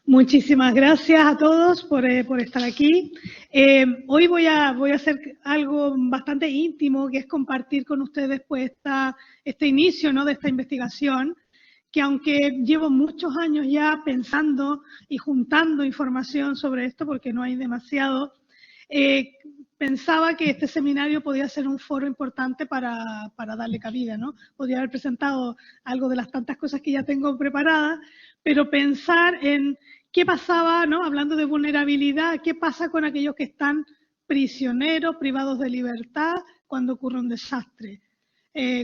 Muchísimas gracias a todos por estar aquí. Hoy voy a hacer algo bastante íntimo, que es compartir con ustedes pues, este inicio, ¿no?, de esta investigación, que aunque llevo muchos años ya pensando y juntando información sobre esto, porque no hay demasiado, pensaba que este seminario podía ser un foro importante para darle cabida, ¿no? Podría haber presentado algo de las tantas cosas que ya tengo preparadas, pero pensar en qué pasaba, ¿no?, hablando de vulnerabilidad, qué pasa con aquellos que están prisioneros, privados de libertad cuando ocurre un desastre.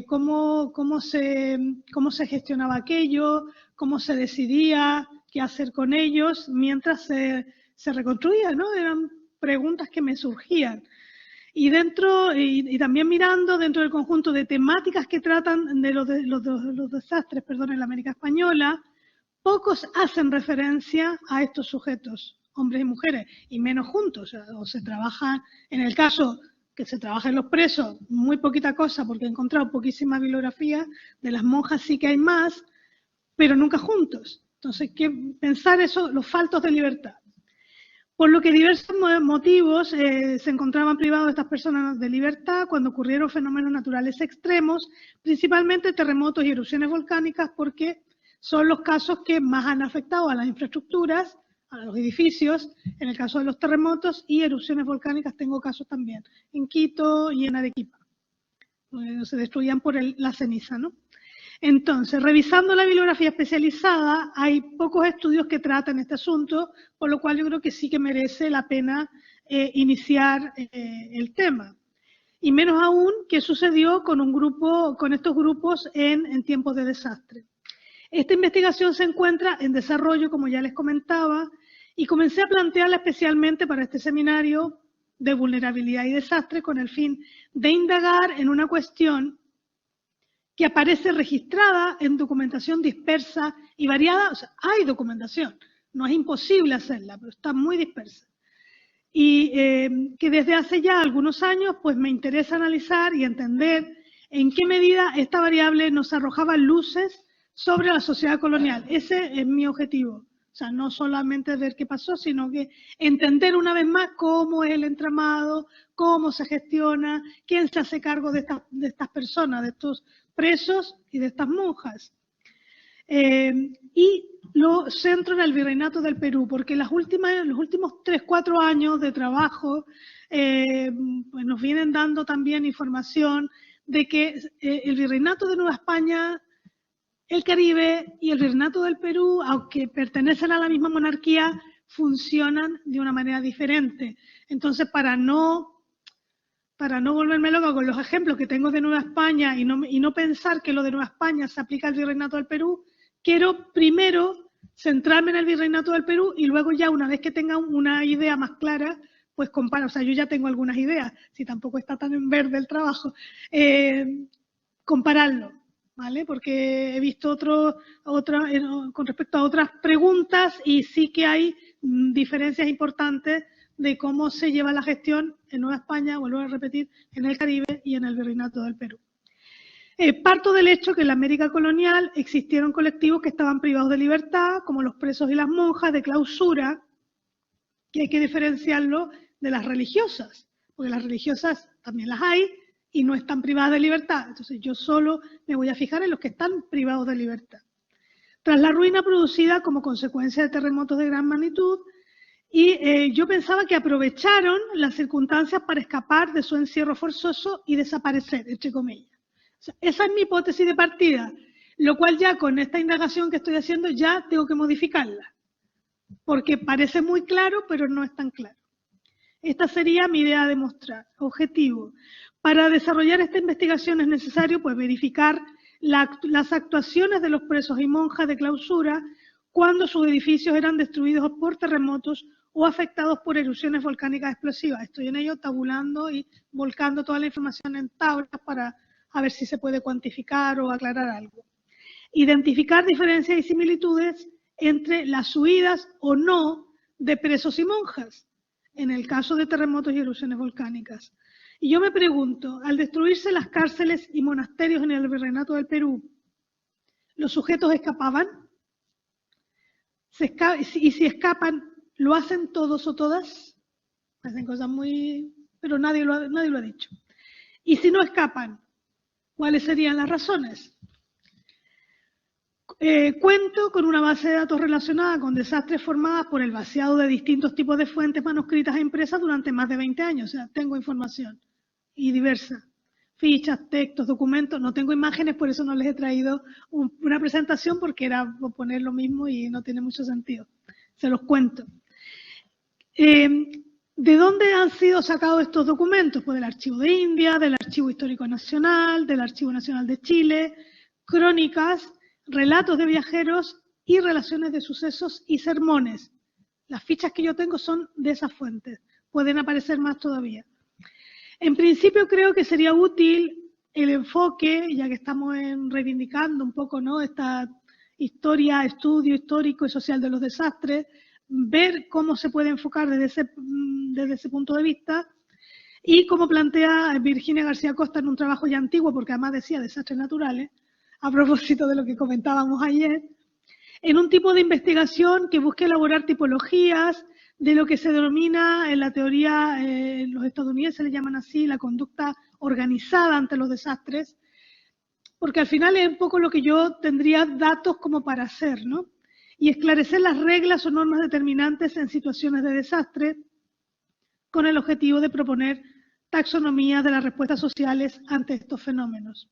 Cómo se gestionaba aquello, cómo se decidía qué hacer con ellos mientras se reconstruía, ¿no? Eran preguntas que me surgían. Y también mirando dentro del conjunto de temáticas que tratan de los desastres, en la América Española, pocos hacen referencia a estos sujetos, hombres y mujeres, y menos juntos. O se trabaja, en el caso que se trabaja en los presos, muy poquita cosa, porque he encontrado poquísima bibliografía. De las monjas sí que hay más, pero nunca juntos. Entonces, pensar eso, los faltos de libertad. Por lo que diversos motivos se encontraban privados estas personas de libertad cuando ocurrieron fenómenos naturales extremos, principalmente terremotos y erupciones volcánicas, porque son los casos que más han afectado a las infraestructuras, a los edificios. En el caso de los terremotos y erupciones volcánicas tengo casos también en Quito y en Arequipa. Se destruían por la ceniza, ¿no? Entonces, revisando la bibliografía especializada, hay pocos estudios que tratan este asunto, por lo cual yo creo que sí que merece la pena iniciar el tema. Y menos aún qué sucedió con estos grupos en tiempos de desastre. Esta investigación se encuentra en desarrollo, como ya les comentaba, y comencé a plantearla especialmente para este seminario de vulnerabilidad y desastre con el fin de indagar en una cuestión que aparece registrada en documentación dispersa y variada. O sea, hay documentación, no es imposible hacerla, pero está muy dispersa. Y que desde hace ya algunos años pues me interesa analizar y entender en qué medida esta variable nos arrojaba luces sobre la sociedad colonial. Ese es mi objetivo. O sea, no solamente ver qué pasó, sino que entender una vez más cómo es el entramado, cómo se gestiona, quién se hace cargo de estas personas, de estos presos y de estas monjas. Y lo centro en el Virreinato del Perú, porque los últimos 3-4 años de trabajo pues nos vienen dando también información de que el Virreinato de Nueva España, el Caribe y el Virreinato del Perú, aunque pertenecen a la misma monarquía, funcionan de una manera diferente. Entonces, para no volverme loca con los ejemplos que tengo de Nueva España y no pensar que lo de Nueva España se aplica al Virreinato del Perú, quiero primero centrarme en el Virreinato del Perú y luego ya, una vez que tenga una idea más clara, pues comparo. O sea, yo ya tengo algunas ideas, si tampoco está tan en verde el trabajo, compararlo, ¿vale? Porque he visto con respecto a otras preguntas, y sí que hay diferencias importantes de cómo se lleva la gestión en Nueva España, vuelvo a repetir, en el Caribe y en el Virreinato del Perú. Parto del hecho que en la América colonial existieron colectivos que estaban privados de libertad, como los presos y las monjas de clausura, que hay que diferenciarlo de las religiosas, porque las religiosas también las hay y no están privadas de libertad. Entonces yo solo me voy a fijar en los que están privados de libertad. Tras la ruina producida como consecuencia de terremotos de gran magnitud, y yo pensaba que aprovecharon las circunstancias para escapar de su encierro forzoso y desaparecer, entre comillas. O sea, esa es mi hipótesis de partida, lo cual ya con esta indagación que estoy haciendo ya tengo que modificarla, porque parece muy claro, pero no es tan claro. Esta sería mi idea de mostrar. Objetivo. Para desarrollar esta investigación es necesario pues, verificar las actuaciones de los presos y monjas de clausura cuando sus edificios eran destruidos por terremotos o afectados por erupciones volcánicas explosivas. Estoy en ello tabulando y volcando toda la información en tablas para ver si se puede cuantificar o aclarar algo. Identificar diferencias y similitudes entre las huidas o no de presos y monjas, en el caso de terremotos y erupciones volcánicas. Y yo me pregunto, al destruirse las cárceles y monasterios en el Virreinato del Perú, ¿los sujetos escapaban? y si escapan, ¿lo hacen todos o todas? Hacen cosas muy... pero nadie lo ha dicho. Y si no escapan, ¿cuáles serían las razones? Cuento con una base de datos relacionada con desastres formadas por el vaciado de distintos tipos de fuentes manuscritas e impresas durante más de 20 años. O sea, tengo información y diversa. Fichas, textos, documentos. No tengo imágenes, por eso no les he traído una presentación porque era poner lo mismo y no tiene mucho sentido. Se los cuento. ¿De dónde han sido sacados estos documentos? Pues del Archivo de India, del Archivo Histórico Nacional, del Archivo Nacional de Chile, crónicas, relatos de viajeros y relaciones de sucesos y sermones. Las fichas que yo tengo son de esas fuentes. Pueden aparecer más todavía. En principio creo que sería útil el enfoque, ya que estamos reivindicando un poco, ¿no?, esta historia, estudio histórico y social de los desastres, ver cómo se puede enfocar desde ese punto de vista y como plantea Virginia García Costa en un trabajo ya antiguo, porque además decía desastres naturales, a propósito de lo que comentábamos ayer, en un tipo de investigación que busque elaborar tipologías de lo que se denomina en la teoría, los estadounidenses le llaman así, la conducta organizada ante los desastres, porque al final es un poco lo que yo tendría datos como para hacer, ¿no? Y esclarecer las reglas o normas determinantes en situaciones de desastre con el objetivo de proponer taxonomías de las respuestas sociales ante estos fenómenos.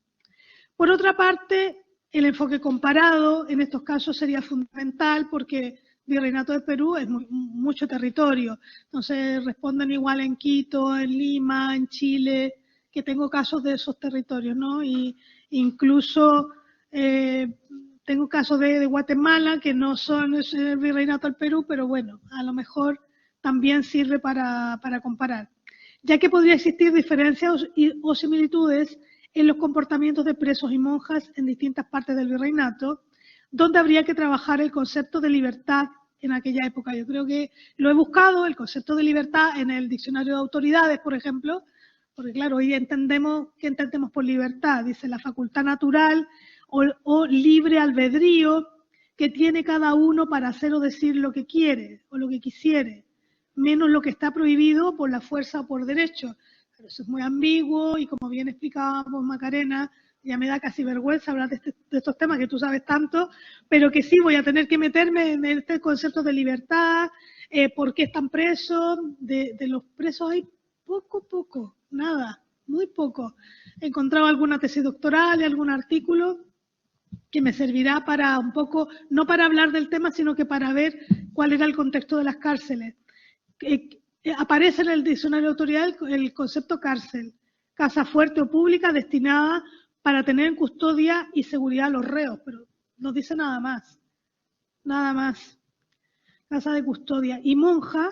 Por otra parte, el enfoque comparado en estos casos sería fundamental porque Virreinato de Perú es mucho territorio. Entonces responden igual en Quito, en Lima, en Chile, que tengo casos de esos territorios, ¿no? Y incluso tengo casos de Guatemala que no son el Virreinato del Perú, pero bueno, a lo mejor también sirve para comparar. Ya que podría existir diferencias o similitudes en los comportamientos de presos y monjas en distintas partes del virreinato, donde habría que trabajar el concepto de libertad en aquella época. Yo creo que lo he buscado, el concepto de libertad, en el diccionario de autoridades, por ejemplo, porque claro, hoy entendemos, ¿qué entendemos por libertad? Dice la facultad natural o libre albedrío que tiene cada uno para hacer o decir lo que quiere o lo que quisiere, menos lo que está prohibido por la fuerza o por derecho. Pero eso es muy ambiguo y como bien explicábamos Macarena, ya me da casi vergüenza hablar de estos temas que tú sabes tanto, pero que sí voy a tener que meterme en este concepto de libertad, por qué están presos, de los presos hay poco, nada, muy poco. He encontrado alguna tesis doctoral y algún artículo que me servirá para un poco, no para hablar del tema, sino que para ver cuál era el contexto de las cárceles. Aparece en el diccionario autorial el concepto cárcel, casa fuerte o pública destinada para tener en custodia y seguridad a los reos, pero no dice nada más, casa de custodia. Y monja,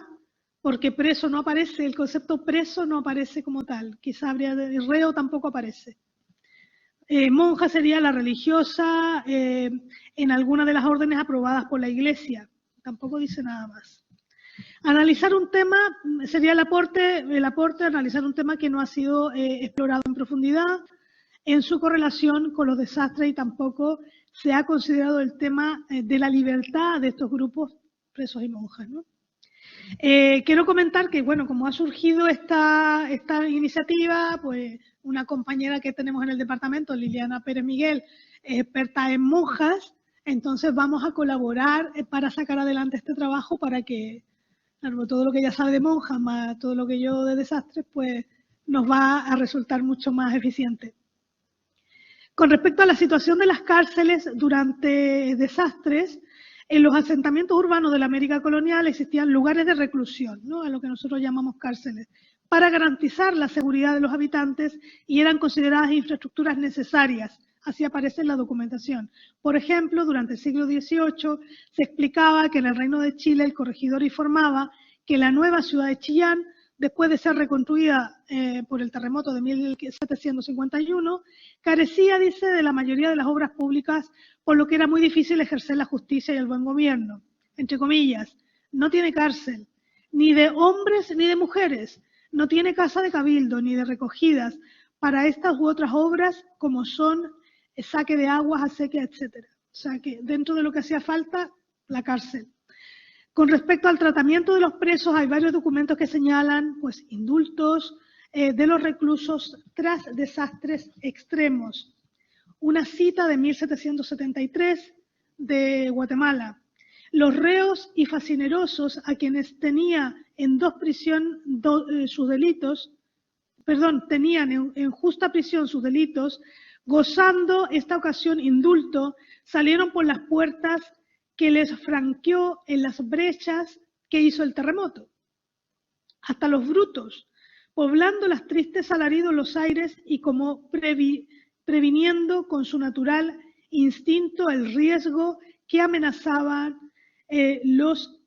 porque preso no aparece, el concepto preso no aparece como tal, quizá habría el reo tampoco aparece. Monja sería la religiosa en alguna de las órdenes aprobadas por la Iglesia, tampoco dice nada más. Analizar un tema sería el aporte a analizar un tema que no ha sido explorado en profundidad en su correlación con los desastres y tampoco se ha considerado el tema de la libertad de estos grupos presos y monjas, ¿no? Quiero comentar que, bueno, como ha surgido esta iniciativa, pues una compañera que tenemos en el departamento, Liliana Pérez Miguel, es experta en monjas, entonces vamos a colaborar para sacar adelante este trabajo para que, claro, todo lo que ella sabe de monjas, más todo lo que yo de desastres, pues nos va a resultar mucho más eficiente. Con respecto a la situación de las cárceles durante desastres, en los asentamientos urbanos de la América colonial existían lugares de reclusión, ¿no?, a lo que nosotros llamamos cárceles, para garantizar la seguridad de los habitantes y eran consideradas infraestructuras necesarias. Así aparece en la documentación. Por ejemplo, durante el siglo XVIII se explicaba que en el Reino de Chile el corregidor informaba que la nueva ciudad de Chillán, después de ser reconstruida por el terremoto de 1751, carecía, dice, de la mayoría de las obras públicas, por lo que era muy difícil ejercer la justicia y el buen gobierno. Entre comillas, no tiene cárcel, ni de hombres ni de mujeres, no tiene casa de cabildo ni de recogidas para estas u otras obras como son saque de aguas, acequia, etc. O sea que dentro de lo que hacía falta, la cárcel. Con respecto al tratamiento de los presos, hay varios documentos que señalan pues, indultos de los reclusos tras desastres extremos. Una cita de 1773 de Guatemala. Los reos y fascinerosos a quienes tenía en sus delitos, tenían en justa prisión sus delitos, gozando esta ocasión indulto, salieron por las puertas que les franqueó en las brechas que hizo el terremoto. Hasta los brutos, poblando las tristes alaridos los aires y como previniendo con su natural instinto el riesgo que amenazaban los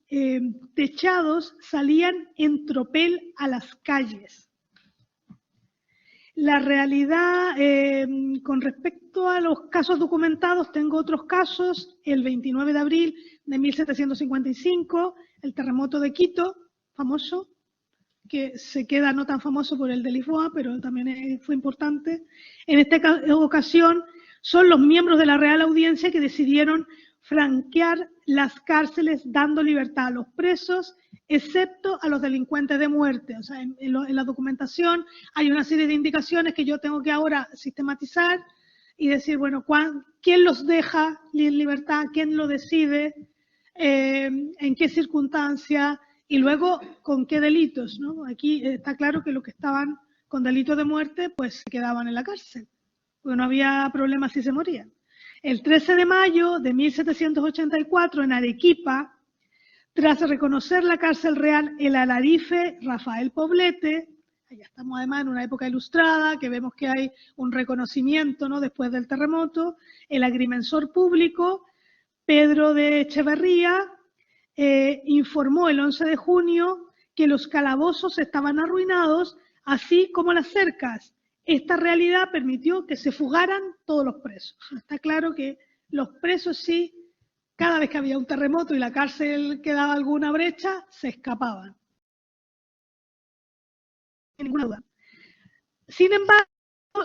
techados, salían en tropel a las calles. La realidad, con respecto a los casos documentados, tengo otros casos. El 29 de abril de 1755, el terremoto de Quito, famoso, que se queda no tan famoso por el de Lisboa, pero también fue importante. En esta ocasión, son los miembros de la Real Audiencia que decidieron franquear las cárceles dando libertad a los presos, excepto a los delincuentes de muerte. O sea, en la documentación hay una serie de indicaciones que yo tengo que ahora sistematizar y decir, bueno, ¿quién los deja en libertad? ¿Quién lo decide? ¿En qué circunstancias? Y luego, ¿con qué delitos? ¿No? Aquí está claro que los que estaban con delitos de muerte, pues se quedaban en la cárcel, porque no había problema si se morían. El 13 de mayo de 1784, en Arequipa, tras reconocer la cárcel real el alarife Rafael Poblete, ya estamos además en una época ilustrada, que vemos que hay un reconocimiento, ¿no?, después del terremoto, el agrimensor público, Pedro de Echeverría, informó el 11 de junio que los calabozos estaban arruinados, así como las cercas. Esta realidad permitió que se fugaran todos los presos. Está claro que los presos sí, cada vez que había un terremoto y la cárcel quedaba alguna brecha, se escapaban. Sin ninguna duda. Sin embargo,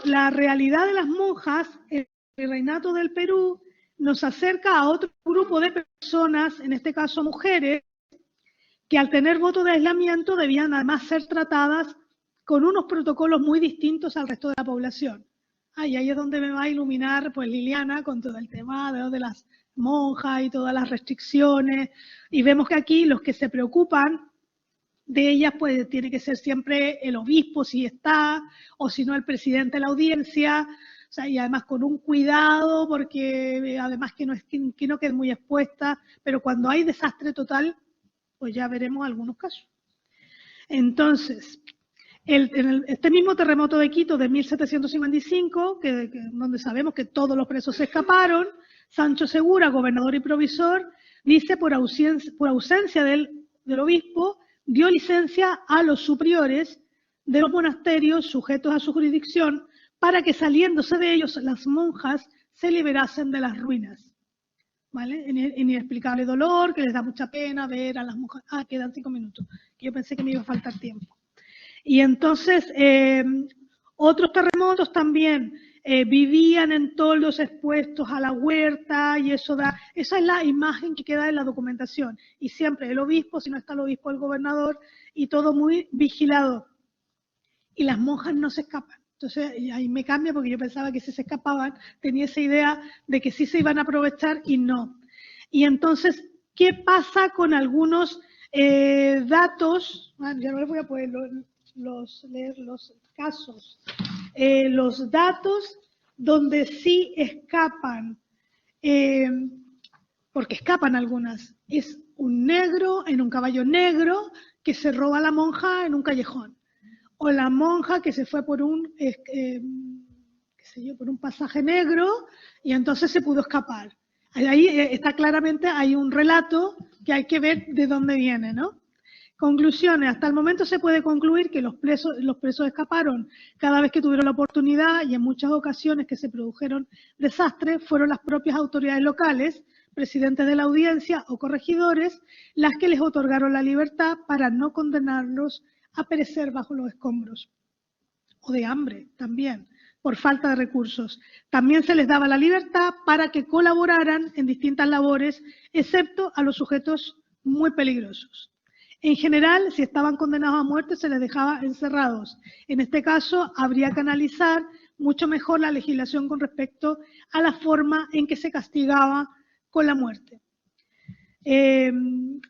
la realidad de las monjas en el Reinato del Perú nos acerca a otro grupo de personas, en este caso mujeres, que al tener voto de aislamiento debían además ser tratadas con unos protocolos muy distintos al resto de la población. Y ahí es donde me va a iluminar pues Liliana con todo el tema de las monjas y todas las restricciones. Y vemos que aquí los que se preocupan de ellas pues tiene que ser siempre el obispo si está, o si no el presidente de la audiencia. O sea, y además con un cuidado, porque además que no quede muy expuesta, pero cuando hay desastre total, pues ya veremos algunos casos. Entonces, este mismo terremoto de Quito de 1755, donde sabemos que todos los presos se escaparon, Sancho Segura, gobernador y provisor, dice por ausencia del obispo, dio licencia a los superiores de los monasterios sujetos a su jurisdicción para que saliéndose de ellos las monjas se liberasen de las ruinas. ¿Vale? En inexplicable dolor, que les da mucha pena ver a las monjas. Quedan 5 minutos. Yo pensé que me iba a faltar tiempo. Y entonces, otros terremotos también vivían en toldos expuestos a la huerta y esa es la imagen que queda en la documentación. Y siempre el obispo, si no está el obispo, el gobernador, y todo muy vigilado. Y las monjas no se escapan. Entonces, ahí me cambia porque yo pensaba que si se escapaban, tenía esa idea de que sí se iban a aprovechar y no. Y entonces, ¿qué pasa con algunos datos? Bueno, ya no les voy a poder leer los casos. Los datos donde sí escapan, porque escapan algunas. Es un negro en un caballo negro que se roba a la monja en un callejón. O la monja que se fue por un pasaje negro y entonces se pudo escapar. Ahí está claramente, hay un relato que hay que ver de dónde viene, ¿no? Conclusiones. Hasta el momento se puede concluir que los presos escaparon cada vez que tuvieron la oportunidad y en muchas ocasiones que se produjeron desastres fueron las propias autoridades locales, presidentes de la audiencia o corregidores, las que les otorgaron la libertad para no condenarlos a perecer bajo los escombros, o de hambre también, por falta de recursos. También se les daba la libertad para que colaboraran en distintas labores, excepto a los sujetos muy peligrosos. En general, si estaban condenados a muerte, se les dejaba encerrados. En este caso, habría que analizar mucho mejor la legislación con respecto a la forma en que se castigaba con la muerte.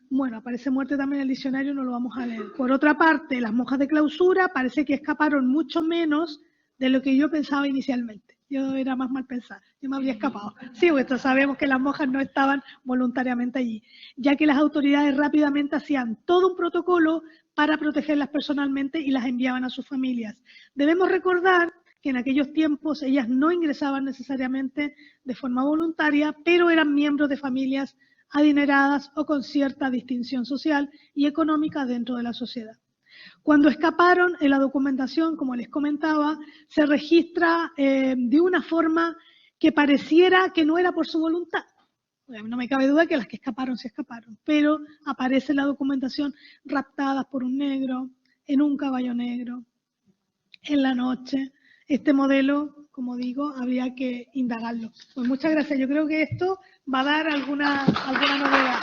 Bueno, aparece muerte también en el diccionario, no lo vamos a leer. Por otra parte, las monjas de clausura parece que escaparon mucho menos de lo que yo pensaba inicialmente. Yo era más mal pensada, yo me habría escapado. Sí, porque sabemos que las monjas no estaban voluntariamente allí, ya que las autoridades rápidamente hacían todo un protocolo para protegerlas personalmente y las enviaban a sus familias. Debemos recordar que en aquellos tiempos ellas no ingresaban necesariamente de forma voluntaria, pero eran miembros de familias adineradas o con cierta distinción social y económica dentro de la sociedad. Cuando escaparon, en la documentación, como les comentaba, se registra de una forma que pareciera que no era por su voluntad. No me cabe duda que las que escaparon se escaparon, pero aparece en la documentación raptadas por un negro, en un caballo negro, en la noche. Este modelo, como digo, habría que indagarlo. Pues muchas gracias. Yo creo que esto va a dar alguna novedad.